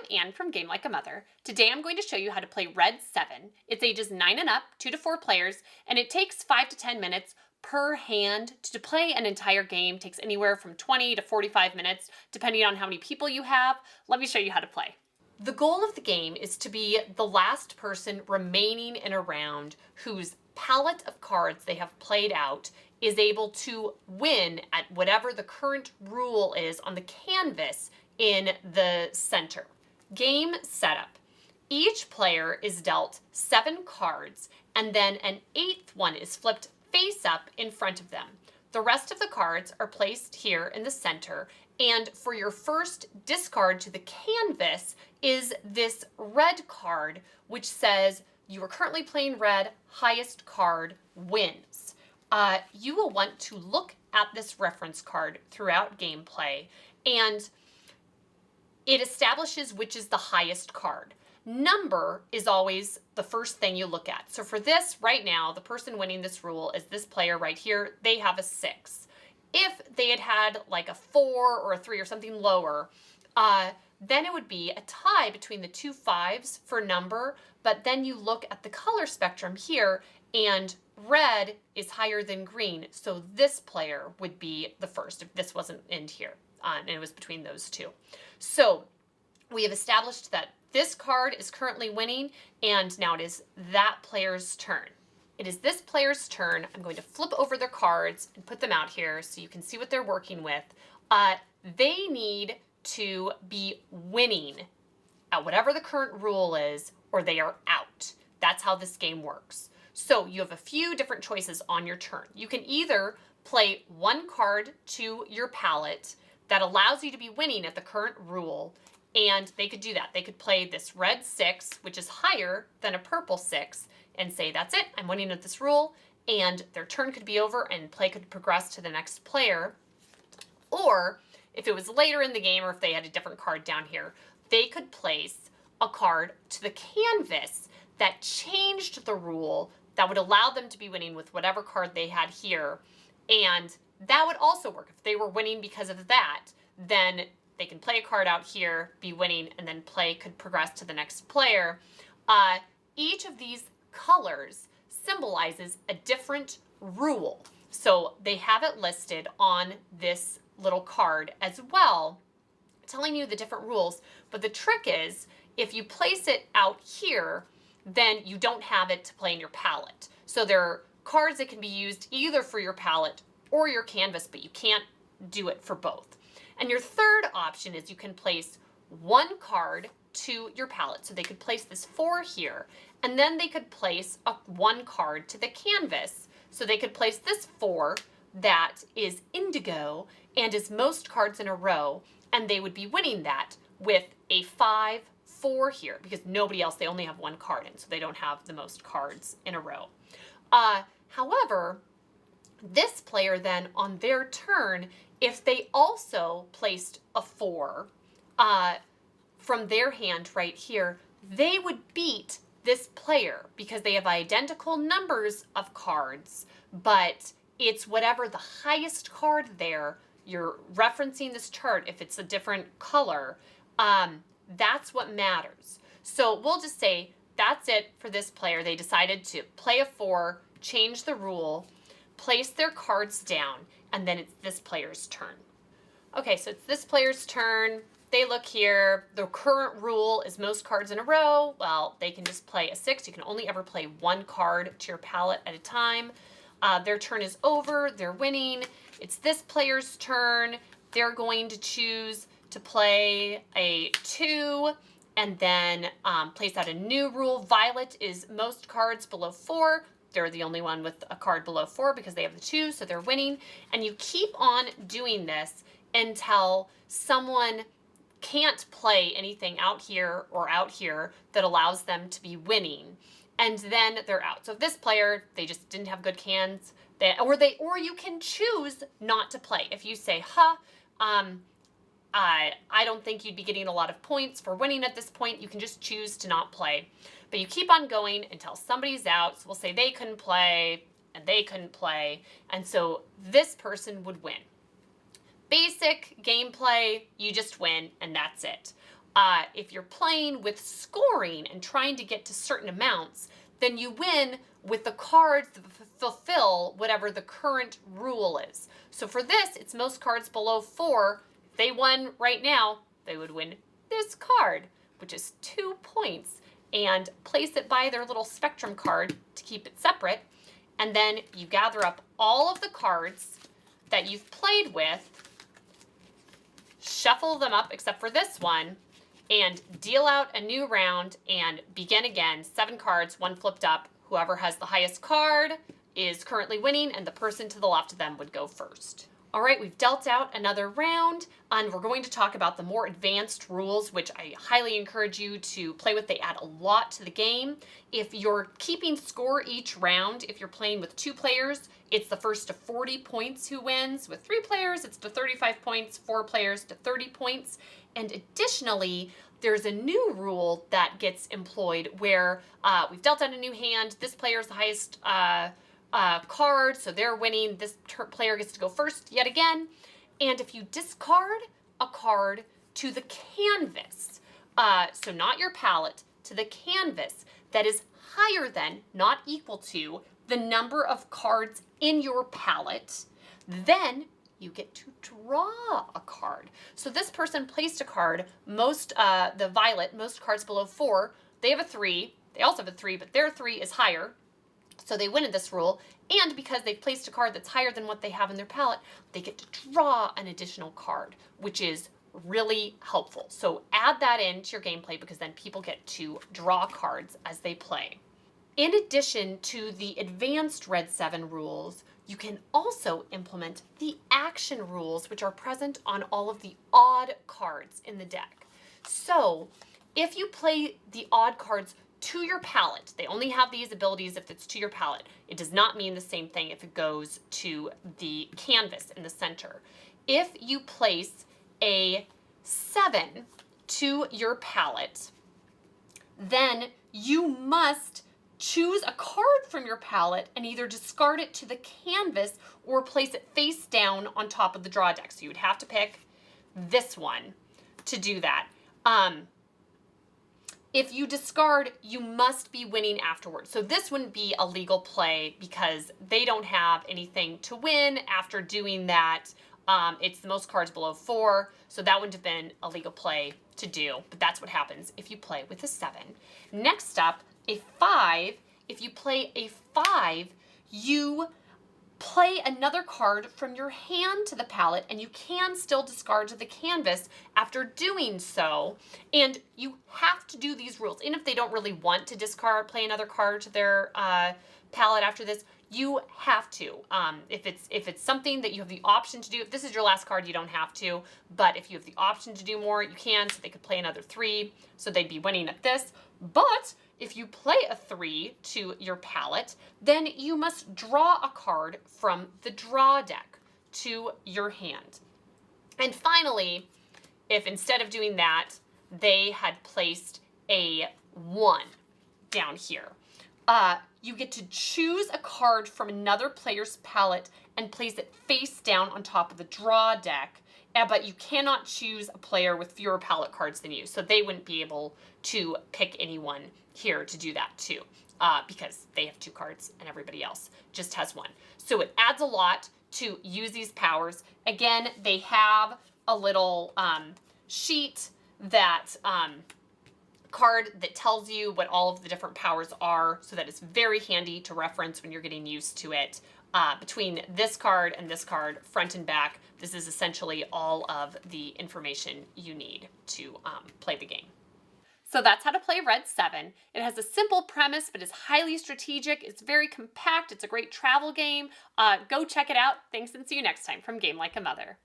Anne from Game Like a Mother. Today I'm going to show you how to play Red7. It's ages 9 and up, 2 to 4 players, and it takes 5 to 10 minutes per hand. To play an entire game takes anywhere from 20 to 45 minutes, depending on how many people you have. Let me show you how to play. The goal of the game is to be the last person remaining in a round whose palette of cards they have played out is able to win at whatever the current rule is on the canvas in the center. Game setup. Each player is dealt 7 cards, and then an 8th one is flipped face up in front of them. The rest of the cards are placed here in the center, and for your first discard to the canvas is this red card, which says you are currently playing red, highest card wins. You will want to look at this reference card throughout gameplay, and it establishes which is the highest card. Number is always the first thing you look at. So for this, right now, the person winning this rule is this player right here. They have a 6. If they had had like a 4 or a 3 or something lower, then it would be a tie between the 2 5s for number, but then you look at the color spectrum here, and red is higher than green, so this player would be the first if this wasn't in here, and it was between those two. So we have established that this card is currently winning, and now it is that player's turn. It is this player's turn. I'm going to flip over their cards and put them out here so you can see what they're working with. They need to be winning at whatever the current rule is, or they are out. That's how this game works. So you have a few different choices on your turn. You can either play 1 card to your palette that allows you to be winning at the current rule, and they could do that. They could play this red 6, which is higher than a purple 6, and say, that's it, I'm winning at this rule, and their turn could be over and play could progress to the next player. Or if it was later in the game, or if they had a different card down here, they could place a card to the canvas that changed the rule that would allow them to be winning with whatever card they had here. And that would also work. If they were winning because of that, then they can play a card out here, be winning, and then play could progress to the next player. Each of these colors symbolizes a different rule. So they have it listed on this little card as well, telling you the different rules. But the trick is, if you place it out here, then you don't have it to play in your palette. So there are cards that can be used either for your palette or your canvas, but you can't do it for both. And your third option is you can place 1 card to your palette. So they could place this 4 here, and then they could place 1 card to the canvas. So they could place this 4 that is indigo and is most cards in a row, and they would be winning that with a 5 4 here, because nobody else, they only have 1 card in, so they don't have the most cards in a row. However, this player then on their turn, if they also placed a 4 from their hand right here, they would beat this player because they have identical numbers of cards, but it's whatever the highest card there. You're referencing this chart. If it's a different color, that's what matters. So we'll just say that's it for this player. They decided to play a 4, change the rule, place their cards down, and then it's this player's turn. Okay, so it's this player's turn. They look here. The current rule is most cards in a row. Well, they can just play a 6. You can only ever play 1 card to your palette at a time. Their turn is over. They're winning. It's this player's turn. They're going to choose to play a 2 and then place out a new rule. Violet is most cards below 4. They're the only one with a card below 4 because they have the 2, so they're winning. And you keep on doing this until someone can't play anything out here or out here that allows them to be winning, and then they're out. So if this player, they just didn't have good hands, or you can choose not to play. If you say, I don't think you'd be getting a lot of points for winning at this point, you can just choose to not play. But you keep on going until somebody's out. So we'll say they couldn't play, and they couldn't play, and so this person would win. Basic gameplay, you just win, and that's it. If you're playing with scoring and trying to get to certain amounts, then you win with the cards that fulfill whatever the current rule is. So for this, it's most cards below 4. If they won right now, they would win this card, which is 2 points, and place it by their little spectrum card to keep it separate. And then you gather up all of the cards that you've played with, shuffle them up except for this one, and deal out a new round and begin again. 7 cards, 1 flipped up. Whoever has the highest card is currently winning, and the person to the left of them would go first. All right, we've dealt out another round, and we're going to talk about the more advanced rules, which I highly encourage you to play with. They add a lot to the game. If you're keeping score each round, if you're playing with 2 players, it's the first to 40 points who wins. With 3 players, it's to 35 points, 4 players to 30 points. And additionally, there's a new rule that gets employed where we've dealt out a new hand. This player is the highest card, so they're winning. This player gets to go first yet again. And if you discard a card to the canvas, so not your palette, to the canvas that is higher than, not equal to, the number of cards in your palette, then you get to draw a card. So this person placed a card, the violet, most cards below 4, they have a 3. They also have a 3, but their 3 is higher. So they win in this rule, and because they've placed a card that's higher than what they have in their palette, they get to draw an additional card, which is really helpful. So add that into your gameplay because then people get to draw cards as they play. In addition to the advanced Red 7 rules, you can also implement the action rules, which are present on all of the odd cards in the deck. So if you play the odd cards to your palette, they only have these abilities if it's to your palette. It does not mean the same thing if it goes to the canvas in the center. If you place a 7 to your palette, then you must choose a card from your palette and either discard it to the canvas or place it face down on top of the draw deck. So you would have to pick this one to do that. If you discard, you must be winning afterwards. So this wouldn't be a legal play because they don't have anything to win after doing that. It's the most cards below 4, so that wouldn't have been a legal play to do, but that's what happens if you play with a 7. Next up, a 5. If you play a 5, you play another card from your hand to the palette, and you can still discard to the canvas after doing so. And you have to do these rules. And if they don't really want to discard, play another card to their palette after this, you have to. If it's something that you have the option to do, if this is your last card, you don't have to. But if you have the option to do more, you can. So they could play another 3, so they'd be winning at this. But if you play a 3 to your palette, then you must draw a card from the draw deck to your hand. And finally, if instead of doing that, they had placed a 1 down here, you get to choose a card from another player's palette and place it face down on top of the draw deck. But you cannot choose a player with fewer palette cards than you. So they wouldn't be able to pick anyone here to do that too, because they have 2 cards and everybody else just has 1. So it adds a lot to use these powers. Again, they have a little sheet that card that tells you what all of the different powers are, so that it's very handy to reference when you're getting used to it. Between this card and this card, front and back, this is essentially all of the information you need to play the game. So that's how to play Red 7. It has a simple premise, but is highly strategic. It's very compact. It's a great travel game. Go check it out. Thanks, and see you next time from Game Like a Mother.